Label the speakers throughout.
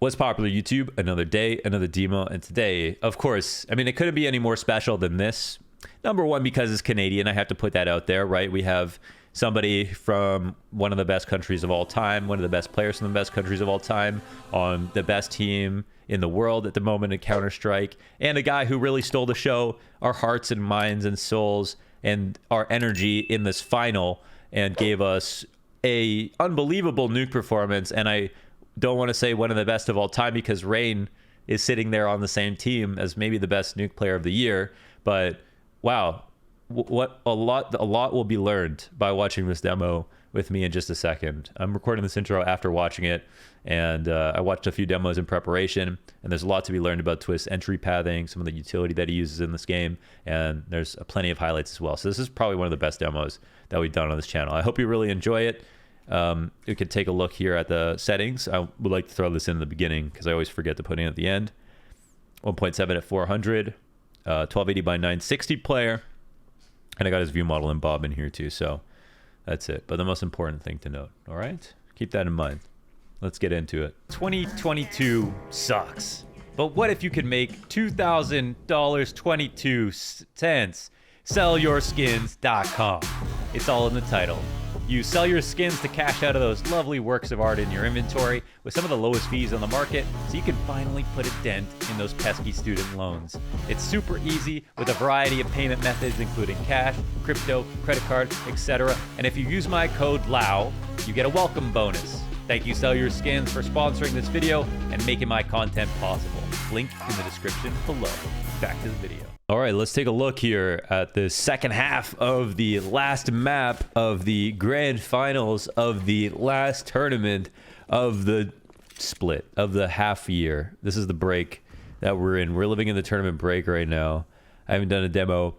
Speaker 1: What's popular YouTube? Another day, another demo, and today, of course, I mean, it couldn't be any more special than this. Number one, because it's Canadian, I have to put that out there, right? We have somebody from one of the best countries of all time, one of the best players from the best countries of all time, on the best team in the world at the moment in Counter-Strike, and a guy who really stole the show, our hearts and minds and souls, and our energy in this final, and gave us a unbelievable Nuke performance. And I don't want to say one of the best of all time because Rain is sitting there on the same team as maybe the best Nuke player of the year. But wow, what a lot will be learned by watching this demo with me in just a second. I'm recording this intro after watching it, and I watched a few demos in preparation, and there's a lot to be learned about Twistzz entry pathing, some of the utility that he uses in this game, and there's plenty of highlights as well. So this is probably one of the best demos that we've done on this channel. I hope you really enjoy it. You could take a look here at the settings. I would like to throw this in the beginning because I always forget to put it at the end. 1.7 at 400, 1280 by 960 player, and I got his view model and Bob in here too, so that's it. But the most important thing to note, all right? Keep that in mind. Let's get into it. 2022 sucks, but what if you could make $2,000.22? SellYourSkins.com. It's all in the title. You sell your skins to cash out of those lovely works of art in your inventory with some of the lowest fees on the market, so you can finally put a dent in those pesky student loans. It's super easy with a variety of payment methods, including cash, crypto, credit card, etc. And if you use my code LAO, you get a welcome bonus. Thank you, Sell Your Skins, for sponsoring this video and making my content possible. Link in the description below. Back to the video. All right, let's take a look here at the second half of the last map of the grand finals of the last tournament of the split of the half year. This is the break that we're in. We're living in the tournament break right now. I haven't done a demo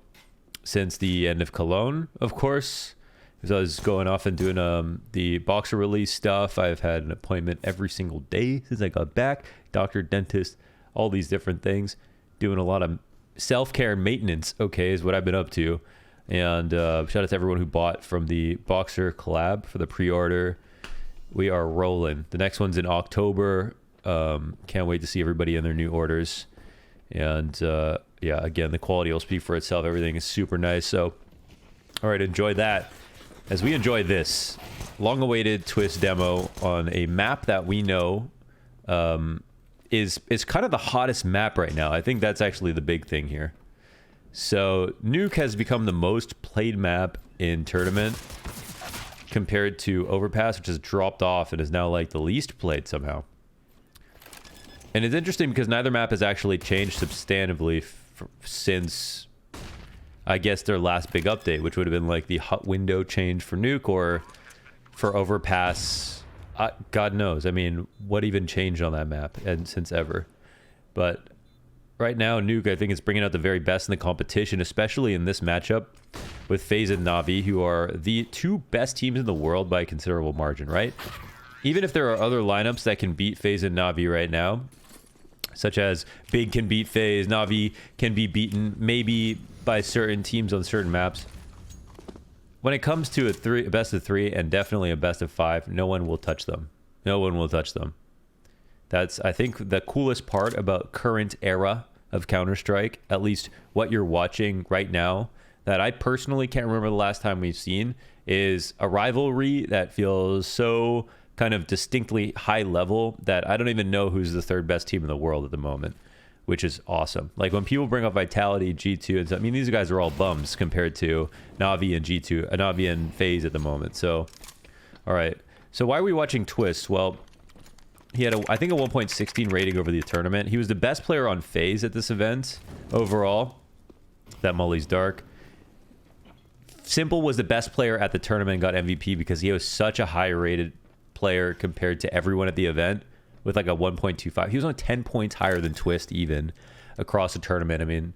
Speaker 1: since the end of Cologne, of course, because I was going off and doing the boxer release stuff. I've had an appointment every single day since I got back. Doctor, dentist, all these different things. Doing a lot of self-care maintenance, okay, is what I've been up to. And shout out to everyone who bought from the Boxer collab for the pre-order. We are rolling. The next one's in October. Can't wait to see everybody in their new orders. And yeah, again, the quality will speak for itself. Everything is super nice. So, all right, enjoy that. As we enjoy this long-awaited Twistzz demo on a map that we know is kind of the hottest map right now. I think that's actually the big thing here. So Nuke has become the most played map in tournament compared to Overpass, which has dropped off and is now like the least played somehow. And it's interesting because neither map has actually changed substantively since, I guess, their last big update, which would have been like the hot window change for Nuke, or for Overpass. God knows. I mean, what even changed on that map and since ever? But right now, Nuke, I think, is bringing out the very best in the competition, especially in this matchup with FaZe and NAVI, who are the two best teams in the world by a considerable margin, right? Even if there are other lineups that can beat FaZe and NAVI right now, such as Big can beat FaZe, NAVI can be beaten maybe by certain teams on certain maps. When it comes to a best of three and definitely a best of five, no one will touch them. No one will touch them. That's, I think, the coolest part about current era of Counter-Strike, at least what you're watching right now, that I personally can't remember the last time we've seen, is a rivalry that feels so kind of distinctly high level that I don't even know who's the third best team in the world at the moment, which is awesome. Like when people bring up Vitality, G2, and stuff, I mean, these guys are all bums compared to NAVI and G2, NAVI and FaZe at the moment. So, all right. So why are we watching Twistzz? Well, he had, I think, a 1.16 rating over the tournament. He was the best player on FaZe at this event overall. That Molly's dark. Simple was the best player at the tournament and got MVP because he was such a high-rated player compared to everyone at the event, with like a 1.25. He was only 10 points higher than Twistzz even across the tournament. I mean,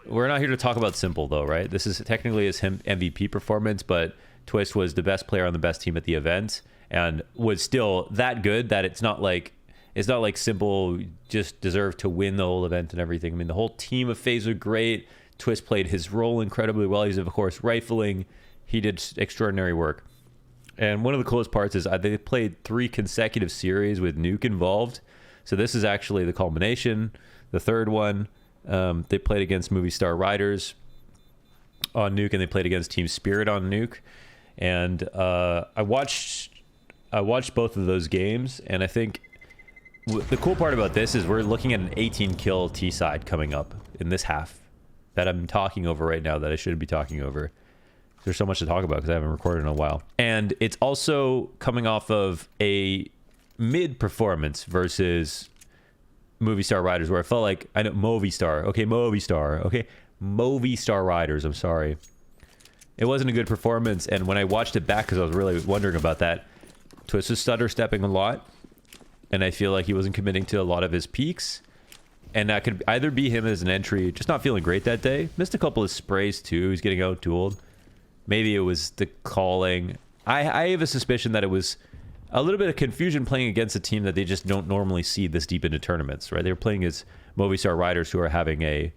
Speaker 1: we're not here to talk about Simple though, right? This is technically his MVP performance, but Twistzz was the best player on the best team at the event and was still that good that it's not like Simple just deserved to win the whole event and everything. I mean, the whole team of FaZe were great. Twistzz played his role incredibly well. He's, of course, rifling. He did extraordinary work. And one of the coolest parts is they played 3 consecutive series with Nuke involved. So this is actually the culmination. The third one, they played against Movie Star Riders on Nuke, and they played against Team Spirit on Nuke. And I watched both of those games, and I think the cool part about this is we're looking at an 18 kill T side coming up in this half that I'm talking over right now that I shouldn't be talking over. There's so much to talk about because I haven't recorded in a while. And it's also coming off of a mid performance versus Movie Star Riders, where I felt like, I know, Movie Star Riders, I'm sorry. It wasn't a good performance, and when I watched it back, because I was really wondering about that, Twistzz was stutter stepping a lot, and I feel like he wasn't committing to a lot of his peaks. And that could either be him as an entry, just not feeling great that day. Missed a couple of sprays too. He's getting out-dueled. Maybe it was the calling. I have a suspicion that it was a little bit of confusion playing against a team that they just don't normally see this deep into tournaments, right? They were playing as Movistar Riders, who are having a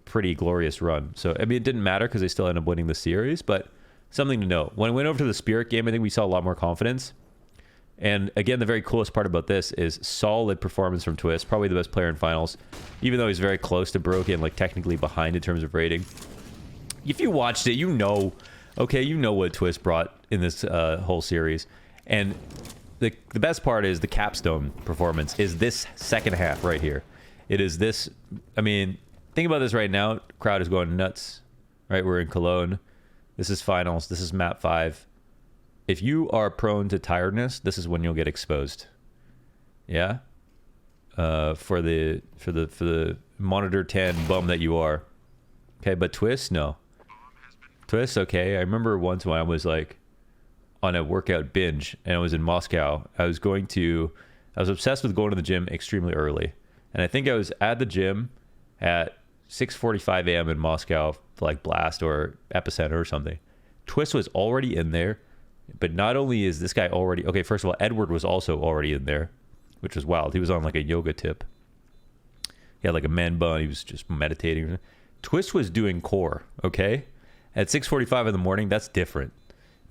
Speaker 1: pretty glorious run. So, I mean, it didn't matter because they still ended up winning the series, but something to note. When we went over to the Spirit game, I think we saw a lot more confidence. And again, the very coolest part about this is solid performance from Twistzz, probably the best player in finals, even though he's very close to Broken, like technically behind in terms of rating. If you watched it, you know, okay, you know what Twistzz brought in this whole series. And the best part is the capstone performance is this second half right here. It is this, I mean, think about this right now. Crowd is going nuts, right? We're in Cologne. This is finals. This is map 5. If you are prone to tiredness, this is when you'll get exposed. Yeah? For the monitor 10 bum that you are. Okay, but Twistzz, no. Twistzz, okay. I remember once when I was like on a workout binge and I was in Moscow. I was obsessed with going to the gym extremely early. And I think I was at the gym at 6:45 a.m. in Moscow for like Blast or Epicenter or something. Twistzz was already in there. But not only is this guy already... Okay, first of all, Edward was also already in there, which was wild. He was on like a yoga tip. He had like a man bun. He was just meditating. Twistzz was doing core, okay? At 6:45 in the morning, that's different.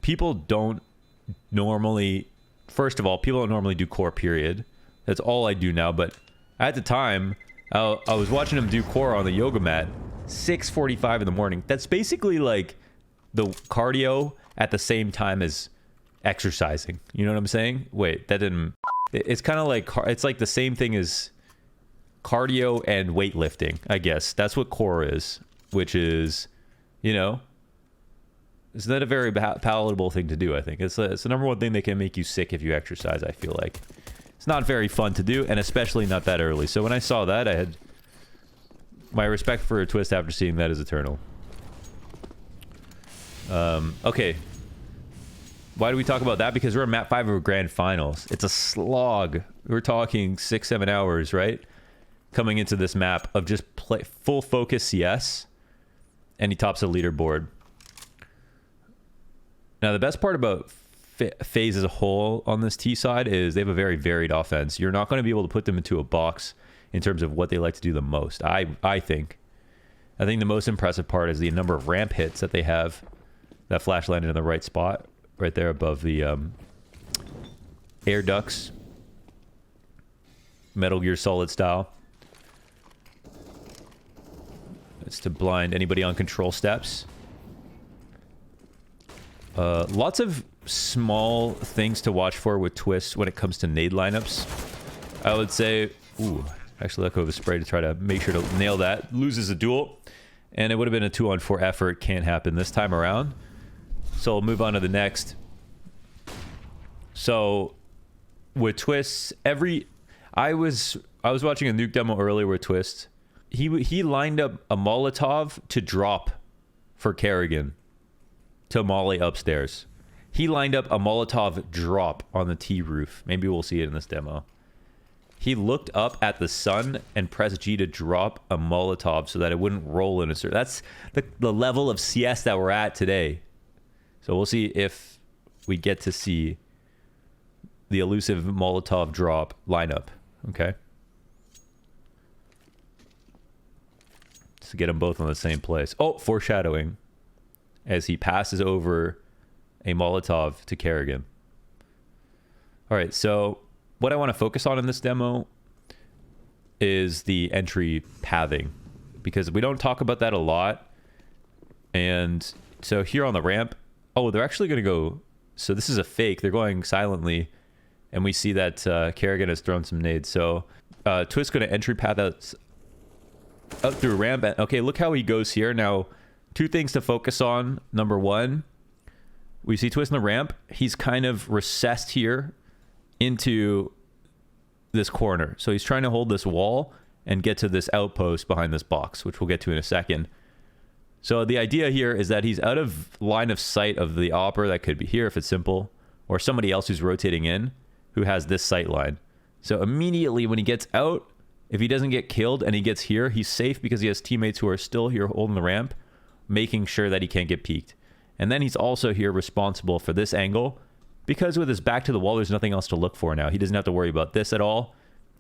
Speaker 1: People don't normally... First of all, people don't normally do core, period. That's all I do now. But at the time, I was watching him do core on the yoga mat. 6:45 in the morning. That's basically like the cardio at the same time as exercising. You know what I'm saying? Wait, that didn't... It's kind of like... It's like the same thing as cardio and weightlifting, I guess. That's what core is, which is, you know... It's not a very palatable thing to do, I think. It's the number one thing that can make you sick if you exercise, I feel like. It's not very fun to do, and especially not that early. So when I saw that, I had... My respect for Twistzz after seeing that is eternal. Okay. Why do we talk about that? Because we're in map 5 of grand finals. It's a slog. We're talking 6-7 hours, right? Coming into this map of just full focus CS, and he tops the leaderboard. Now, the best part about FaZe as a whole on this T side is they have a very varied offense. You're not going to be able to put them into a box in terms of what they like to do the most. I think the most impressive part is the number of ramp hits that they have. That flash landed in the right spot, right there above the air ducts. Metal Gear Solid style. It's to blind anybody on control steps. Lots of small things to watch for with Twistzz when it comes to nade lineups. I would say... Ooh, actually let go of a spray to try to make sure to nail that. Loses a duel. And it would have been a 2-on-4 effort. Can't happen this time around. So we'll move on to the next. So with Twistzz, I was watching a Nuke demo earlier with Twistzz. He lined up a Molotov to drop for Kerrigan to Molly upstairs. He lined up a Molotov drop on the T roof. Maybe we'll see it in this demo. He looked up at the sun and pressed G to drop a Molotov so that it wouldn't roll in a circle. That's the level of CS that we're at today. So we'll see if we get to see the elusive Molotov drop lineup. Okay. To get them both on the same place. Oh, foreshadowing. As he passes over a Molotov to Kerrigan. All right, so what I want to focus on in this demo is the entry pathing, because we don't talk about that a lot. And so here on the ramp, oh, they're actually going to go, so this is a fake. They're going silently, and we see that Kerrigan has thrown some nades. So Twistzz going to entry path out through ramp. Okay, look how he goes here. Now, two things to focus on. Number one, we see Twistzz in the ramp. He's kind of recessed here into this corner. So he's trying to hold this wall and get to this outpost behind this box, which we'll get to in a second. So the idea here is that he's out of line of sight of the opper. That could be here if it's simple, or somebody else who's rotating in who has this sight line. So immediately when he gets out, if he doesn't get killed and he gets here, he's safe because he has teammates who are still here holding the ramp, making sure that he can't get peeked. And then he's also here responsible for this angle, because with his back to the wall, there's nothing else to look for now. He doesn't have to worry about this at all.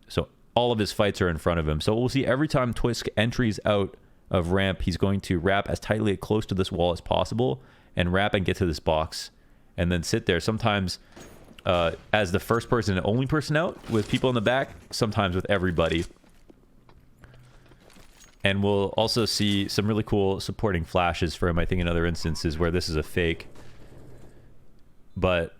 Speaker 1: So all of his fights are in front of him. So we'll see every time Twistzz entries out of ramp, he's going to wrap as tightly close to this wall as possible and wrap and get to this box and then sit there. Sometimes as the first person and only person out with people in the back, sometimes with everybody. And we'll also see some really cool supporting flashes for him, I think, in other instances where this is a fake. But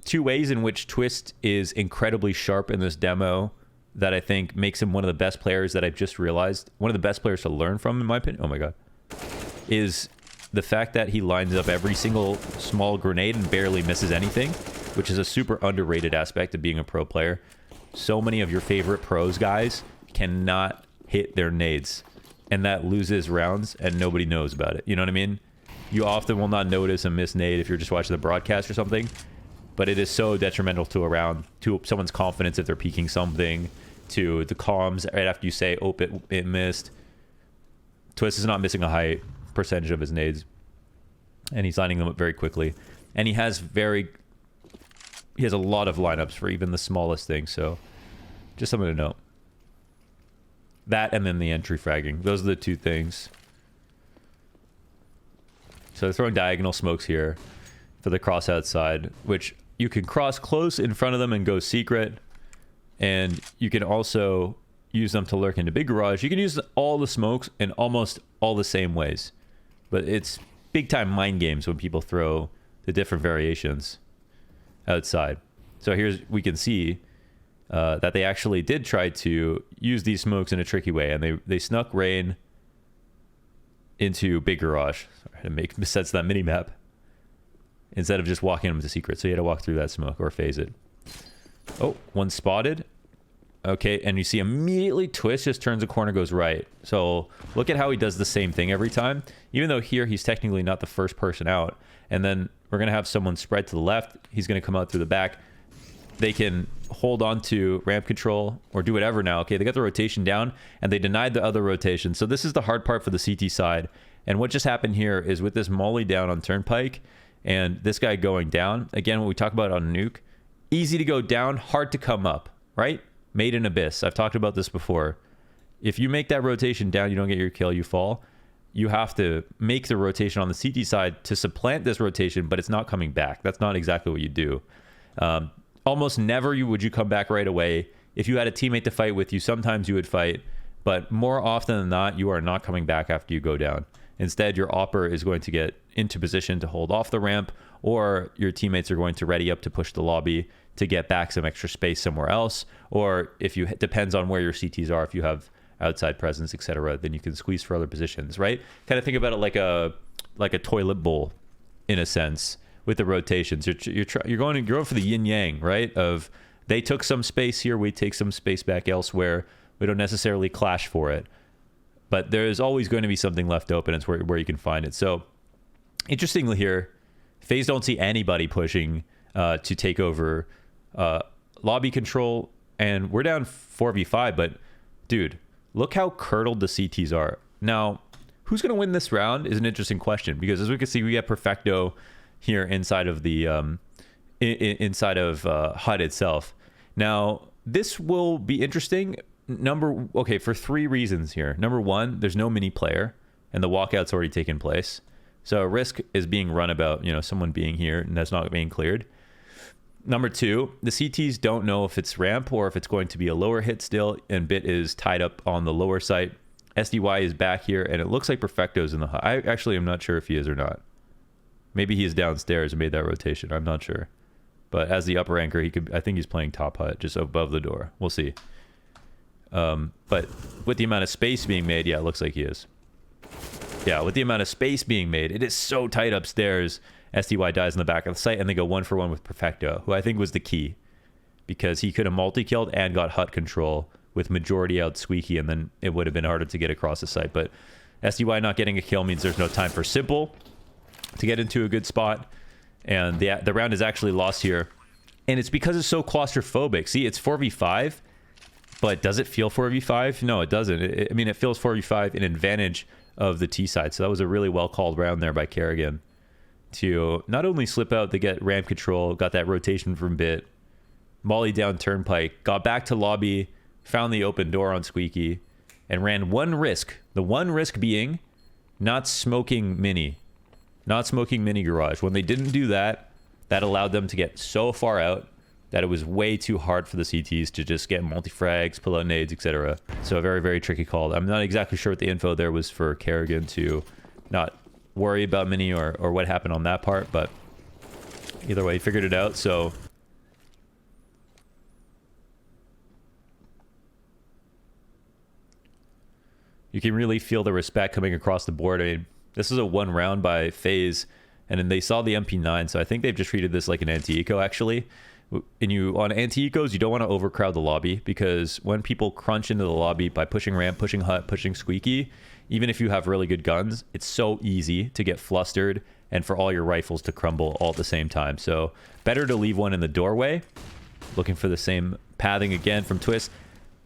Speaker 1: two ways in which Twistzz is incredibly sharp in this demo that I think makes him one of the best players that I've just realized, one of the best players to learn from, in my opinion, oh my god, is the fact that he lines up every single small grenade and barely misses anything, which is a super underrated aspect of being a pro player. So many of your favorite pros, guys, cannot hit their nades, and that loses rounds and nobody knows about it. You know what I mean? You often will not notice a missed nade if you're just watching the broadcast or something, but it is so detrimental to a round, to someone's confidence if they're peeking something, to the comms right after you say, oh, it missed. Twistzz is not missing a high percentage of his nades, and he's lining them up very quickly. And he has a lot of lineups for even the smallest thing, so just something to note. That and then the entry fragging. Those are the two things. So they're throwing diagonal smokes here for the cross outside, which you can cross close in front of them and go secret. And you can also use them to lurk into big garage. You can use all the smokes in almost all the same ways. But it's big time mind games when people throw the different variations outside. So we can see that they actually did try to use these smokes in a tricky way. And they snuck Rain into big garage. Sorry, to make sense of that mini map, instead of just walking him to secret. So you had to walk through that smoke or phase it. Oh, one spotted. Okay, and you see immediately Twistzz just turns a corner, goes right. So look at how he does the same thing every time. Even though here he's technically not the first person out. And then we're going to have someone spread to the left. He's going to come out through the back. They can hold on to ramp control or do whatever now. Okay, they got the rotation down and they denied the other rotation. So this is the hard part for the CT side. And what just happened here is with this molly down on Turnpike and this guy going down, again, what we talk about on Nuke, easy to go down, hard to come up, right? Made in Abyss. I've talked about this before. If you make that rotation down, you don't get your kill, you fall. You have to make the rotation on the CT side to supplant this rotation, but it's not coming back. That's not exactly what you do. Almost never would you come back right away. If you had a teammate to fight with you, sometimes you would fight, but more often than not, you are not coming back after you go down. Instead, your opper is going to get into position to hold off the ramp, or your teammates are going to ready up to push the lobby to get back some extra space somewhere else. Or if you, depends on where your CTs are, if you have outside presence, etc., then you can squeeze for other positions, right? Kind of think about it like a toilet bowl, in a sense, with the rotations. You're going for the yin yang, right? Of they took some space here, we take some space back elsewhere. We don't necessarily clash for it, but there is always going to be something left open. It's where you can find it. So interestingly here, FaZe don't see anybody pushing to take over lobby control, and we're down 4v5, but dude, look how curdled the CTs are. Now, who's going to win this round is an interesting question, because as we can see, we got Perfecto here inside of the HUD itself. Now, this will be interesting. For 3 reasons here. Number one, there's no mini player, and the walkout's already taken place. So a risk is being run about, you know, someone being here and that's not being cleared. Number two, the CTs don't know if it's ramp or if it's going to be a lower hit still, and Bit is tied up on the lower site. SDY is back here, and it looks like Perfecto's in the hut. I actually am not sure if he is or not. Maybe he is downstairs and made that rotation. I'm not sure. But as the upper anchor, he could. I think he's playing top hut, just above the door. We'll see. But with the amount of space being made, yeah, it looks like he is. Yeah, with the amount of space being made, it is so tight upstairs. SDY dies in the back of the site, and they go 1-for-1 with Perfecto, who I think was the key, because he could have multi-killed and got hut control with majority out Squeaky, and then it would have been harder to get across the site. But SDY not getting a kill means there's no time for Simple to get into a good spot, and the round is actually lost here. And it's because it's so claustrophobic. See, it's 4v5, but does it feel 4v5? No, it doesn't. I mean, it feels 4v5 in advantage of the T side. So that was a really well-called round there by Kerrigan to not only slip out, they get ramp control, got that rotation from Bit, molly down Turnpike, got back to lobby, found the open door on Squeaky, and ran one risk. The one risk being not smoking Mini. Not smoking Mini Garage. When they didn't do that, that allowed them to get so far out that it was way too hard for the CTs to just get multi-frags, pull out nades, etc. So a very, very tricky call. I'm not exactly sure what the info there was for Kerrigan to not worry about Mini or what happened on that part, but either way, he figured it out. So you can really feel the respect coming across the board. I mean, this is a one round by FaZe, and then they saw the MP9, so I think they've just treated this like an anti-eco, actually. And on anti-ecos, you don't want to overcrowd the lobby, because when people crunch into the lobby by pushing ramp, pushing hut, pushing Squeaky, even if you have really good guns, it's so easy to get flustered and for all your rifles to crumble all at the same time. So better to leave one in the doorway. Looking for the same pathing again from Twistzz.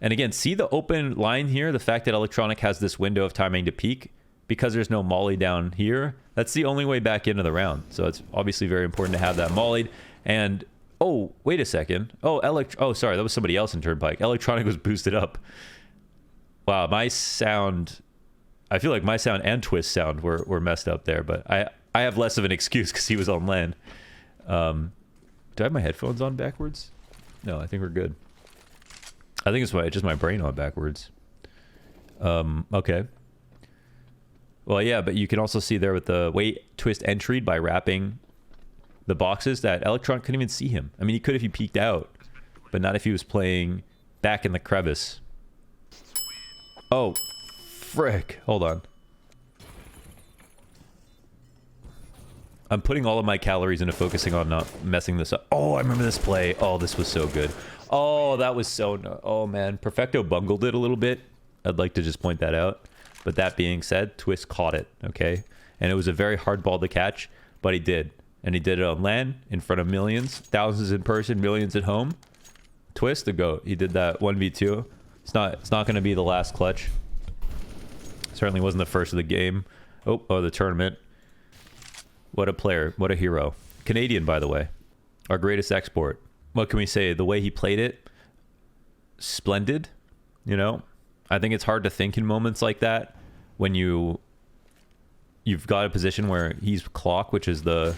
Speaker 1: And again, see the open line here? The fact that Electronic has this window of timing to peek, because there's no molly down here, that's the only way back into the round. So it's obviously very important to have that mollied. And oh, wait a second. Oh, sorry, that was somebody else in Turnpike. Electronic was boosted up. Wow, my sound, I feel like my sound and Twistzz sound were messed up there, but I have less of an excuse because he was on land. Do I have my headphones on backwards? No, I think we're good. I think it's just my brain on backwards. Okay. Well, yeah, but you can also see there with the way Twistzz entered by wrapping the boxes that Electronic couldn't even see him. I mean, he could if he peeked out, but not if he was playing back in the crevice. Oh, frick. Hold on. I'm putting all of my calories into focusing on not messing this up. Oh, I remember this play. Oh, this was so good. Oh, that was so... Oh, man. Perfecto bungled it a little bit. I'd like to just point that out. But that being said, Twistzz caught it, okay? And it was a very hard ball to catch, but he did. And he did it on LAN, in front of millions, thousands in person, millions at home. Twistzz, the GOAT. He did that 1v2. It's not going to be the last clutch. Certainly wasn't the first of the game. Oh, the tournament. What a player. What a hero. Canadian, by the way. Our greatest export. What can we say? The way he played it, splendid, you know? I think it's hard to think in moments like that when you've got a position where he's clock, which is the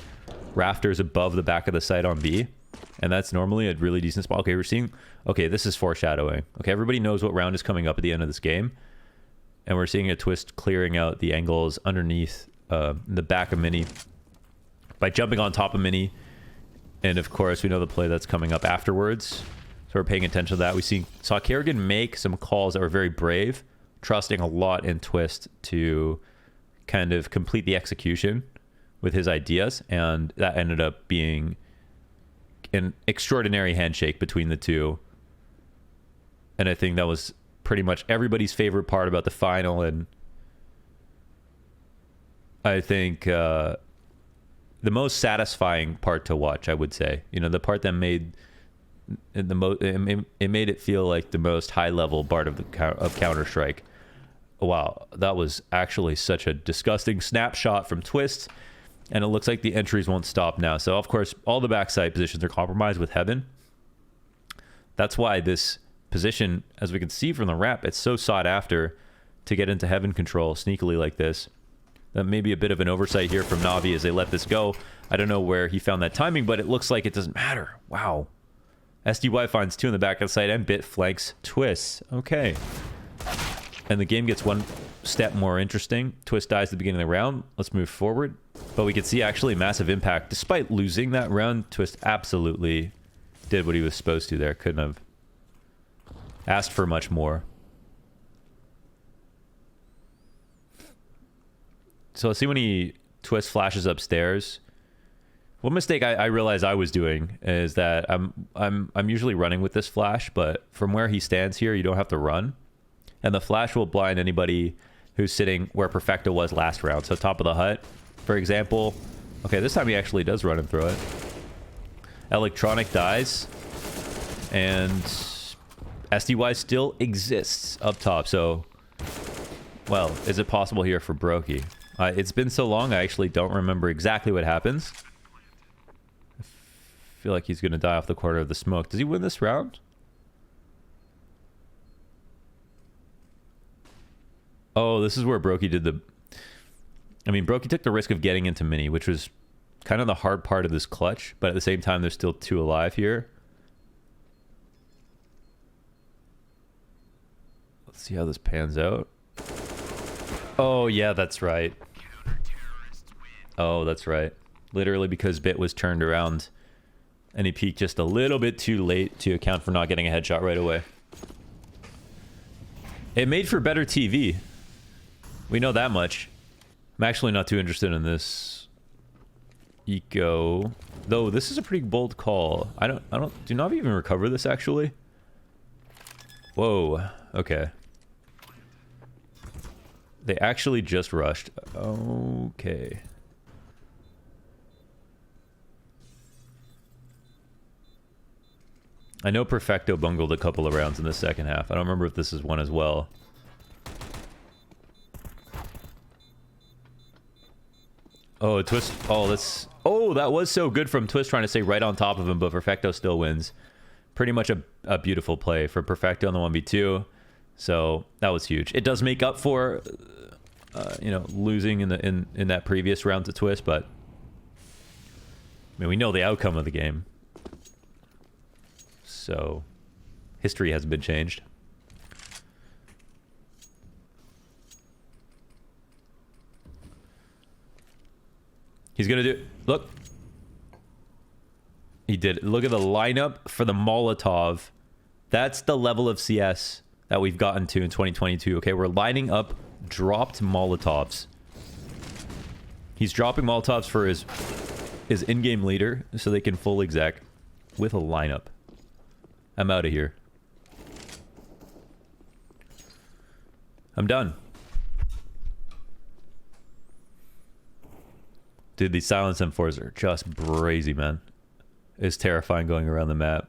Speaker 1: rafters above the back of the site on B, and that's normally a really decent spot. Okay, we're seeing... Okay, this is foreshadowing. Okay, everybody knows what round is coming up at the end of this game, and we're seeing a Twistzz clearing out the angles underneath the back of Mini by jumping on top of Mini, and of course we know the play that's coming up afterwards. So we're paying attention to that. We saw Kerrigan make some calls that were very brave, trusting a lot in Twistzz to kind of complete the execution with his ideas, and that ended up being an extraordinary handshake between the two. And I think that was pretty much everybody's favorite part about the final, and I think the most satisfying part to watch, I would say. You know, the part that made it made it feel like the most high level part of Counter-Strike. Wow, that was actually such a disgusting snapshot from Twistzz, and it looks like the entries won't stop now. So of course all the backside positions are compromised with Heaven. That's why this position, as we can see from the wrap, it's so sought after to get into Heaven control sneakily like this. That may be a bit of an oversight here from NAVI as they let this go. I don't know where he found that timing, but it looks like it doesn't matter. Wow. SDY finds 2 in the back of the site, and Bit flanks Twistzz. Okay. And the game gets one step more interesting. Twistzz dies at the beginning of the round. Let's move forward. But we can see actually massive impact. Despite losing that round, Twistzz absolutely did what he was supposed to there. Couldn't have asked for much more. So let's see when Twistzz flashes upstairs. One mistake I realized I was doing is that I'm usually running with this flash, but from where he stands here, you don't have to run. And the flash will blind anybody who's sitting where Perfecto was last round. So top of the hut, for example. Okay, this time he actually does run and throw it. Electronic dies. And SDY still exists up top. So, well, is it possible here for Brokey? It's been so long, I actually don't remember exactly what happens. I feel like he's going to die off the corner of the smoke. Does he win this round? Oh, this is where Brokey did the... I mean, Brokey took the risk of getting into mini, which was kind of the hard part of this clutch. But at the same time, there's still 2 alive here. Let's see how this pans out. Oh, yeah, that's right. Oh, that's right. Literally because Bit was turned around and he peeked just a little bit too late to account for not getting a headshot right away. It made for better TV. We know that much. I'm actually not too interested in this eco. Though this is a pretty bold call. Do NAVI even recover this actually? Whoa. Okay. They actually just rushed. Okay. I know Perfecto bungled a couple of rounds in the second half. I don't remember if this is one as well. Oh, Twistzz. Oh, that's... Oh, that was so good from Twistzz trying to stay right on top of him, but Perfecto still wins. Pretty much a beautiful play for Perfecto on the 1v2. So that was huge. It does make up for, you know, losing in that previous round to Twistzz, but I mean, we know the outcome of the game. So history hasn't been changed. He's gonna do... Look. He did. Look at the lineup for the Molotov. That's the level of CS that we've gotten to in 2022. Okay, we're lining up dropped Molotovs. He's dropping Molotovs for his in-game leader so they can full exec with a lineup. I'm out of here. I'm done. Dude, these silence M4s are just brazy, man. It's terrifying going around the map.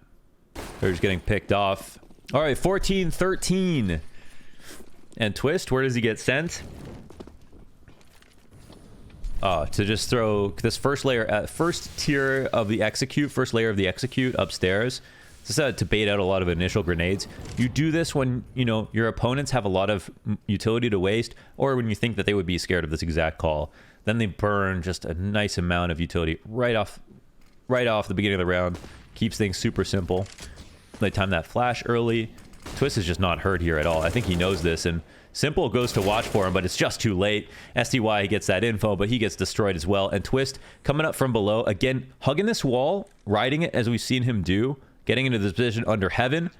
Speaker 1: They're just getting picked off. All right, 14-13. And Twistzz, where does he get sent? To just throw this first layer at first tier of the execute, first layer of the execute upstairs. Just to bait out a lot of initial grenades. You do this when, you know, your opponents have a lot of utility to waste, or when you think that they would be scared of this exact call. Then they burn just a nice amount of utility right off the beginning of the round. Keeps things super simple. They time that flash early. Twistzz is just not hurt here at all. I think he knows this, and Simple goes to watch for him, but it's just too late. SDY gets that info, but he gets destroyed as well. And Twistzz coming up from below, again, hugging this wall, riding it as we've seen him do, getting into this position under heaven.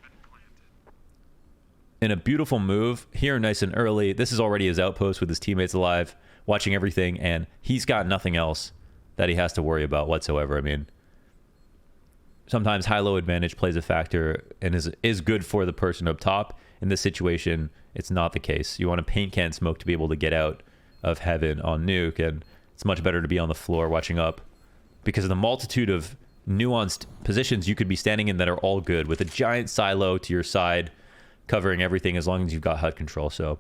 Speaker 1: In a beautiful move here, nice and early. This is already his outpost with his teammates alive, watching everything, and he's got nothing else that he has to worry about whatsoever. I mean, sometimes high-low advantage plays a factor and is good for the person up top. In this situation, it's not the case. You want a paint can smoke to be able to get out of heaven on Nuke, and it's much better to be on the floor watching up because of the multitude of nuanced positions you could be standing in that are all good, with a giant silo to your side covering everything as long as you've got HUD control. So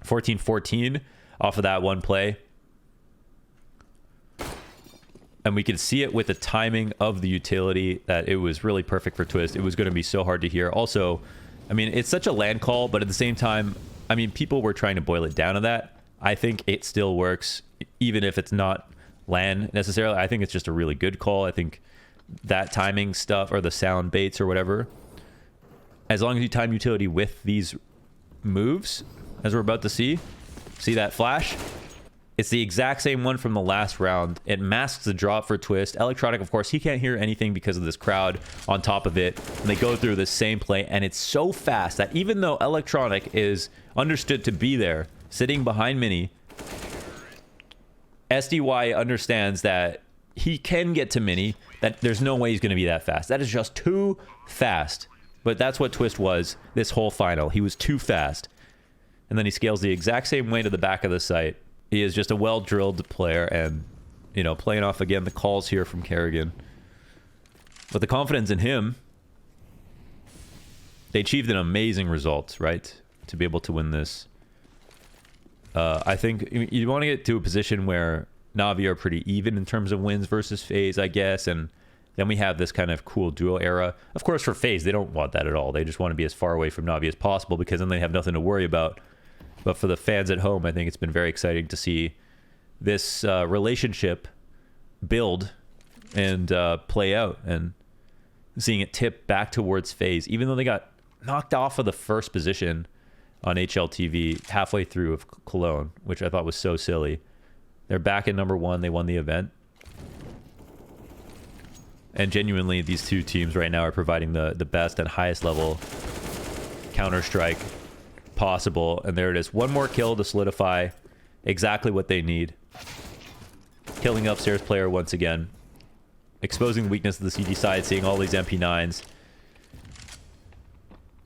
Speaker 1: 14-14 off of that one play. And we can see it with the timing of the utility that it was really perfect for Twistzz. It was going to be so hard to hear. Also, I mean, it's such a land call, but at the same time, I mean, people were trying to boil it down to that. I think it still works, even if it's not LAN necessarily. I think it's just a really good call. I think that timing stuff, or the sound baits or whatever, as long as you time utility with these moves, as we're about to see that flash, it's the exact same one from the last round. It masks the drop for Twistzz. Electronic, of course, he can't hear anything because of this crowd on top of it. And they go through the same play, and it's so fast that even though Electronic is understood to be there, sitting behind Mini, SDY understands that he can get to Mini, that there's no way he's going to be that fast. That is just too fast. But that's what Twistzz was this whole final. He was too fast. And then he scales the exact same way to the back of the site. He is just a well-drilled player, and, you know, playing off again the calls here from Kerrigan. But the confidence in him, they achieved an amazing result, right? To be able to win this. I think you want to get to a position where NAVI are pretty even in terms of wins versus FaZe, I guess, and then we have this kind of cool duo era. Of course, for FaZe, they don't want that at all. They just want to be as far away from NAVI as possible, because then they have nothing to worry about. But for the fans at home, I think it's been very exciting to see this relationship build and play out, and seeing it tip back towards FaZe, even though they got knocked off of the first position on HLTV halfway through of Cologne, which I thought was so silly. They're back at number 1. They won the event. And genuinely, these two teams right now are providing the best and highest level Counter-Strike possible. And there it is. One more kill to solidify exactly what they need. Killing upstairs player once again. Exposing the weakness of the CG side, seeing all these MP9s.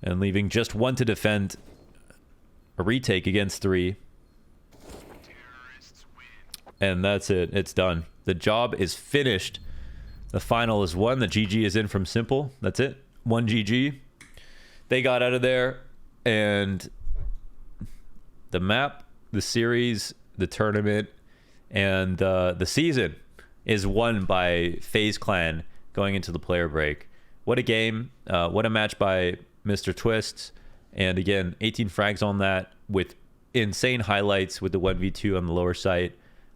Speaker 1: And leaving just one to defend a retake against 3. And that's it. It's done. The job is finished. The final is won. The GG is in from Simple. That's it. 1 GG. They got out of there. And the map, the series, the tournament, and the season is won by FaZe Clan going into the player break. What a game. What a match by Mr. Twistzz. And again, 18 frags on that, with insane highlights with the 1v2 on the lower site.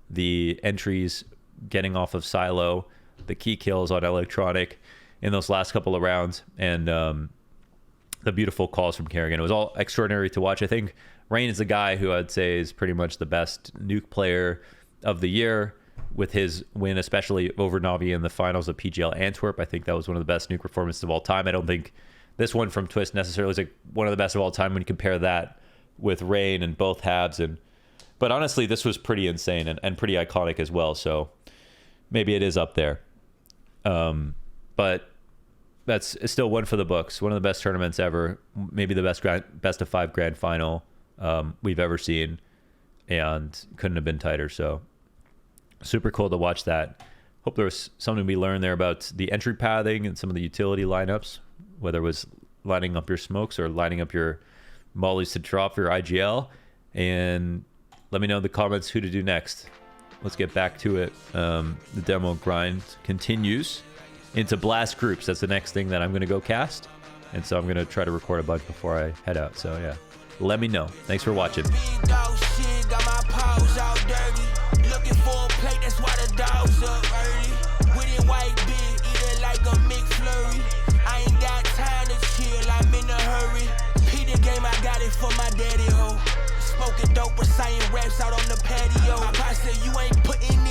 Speaker 1: The entries getting off of Silo, the key kills on Electronic in those last couple of rounds, and the beautiful calls from Kerrigan. It was all extraordinary to watch. I think Rain is a guy who I'd say is pretty much the best Nuke player of the year, with his win, especially over Navi in the finals of PGL Antwerp. I think that was one of the best Nuke performances of all time. I don't think this one from Twistzz necessarily is like one of the best of all time when you compare that with Rain in both halves. But honestly, this was pretty insane and pretty iconic as well. So maybe it is up there. But that's still one for the books. One of the best tournaments ever. Maybe the best of 5 grand final we've ever seen. And couldn't have been tighter. So super cool to watch that. Hope there was something we learned there about the entry pathing and some of the utility lineups, whether it was lining up your smokes or lining up your mollies to drop for your IGL. And let me know in the comments who to do next. Let's get back to it. The demo grind continues into blast groups. That's the next thing that I'm going to go cast. And so I'm going to try to record a bunch before I head out. So yeah, let me know. Thanks for watching. Looking for a plate, that's why the dogs up early. With it white beard, eating like a McFlurry. I ain't got time to chill, I'm in a hurry. P the game, I got it for my daddy ho. Smoking dope, reciting raps out on the patio. My boss said you ain't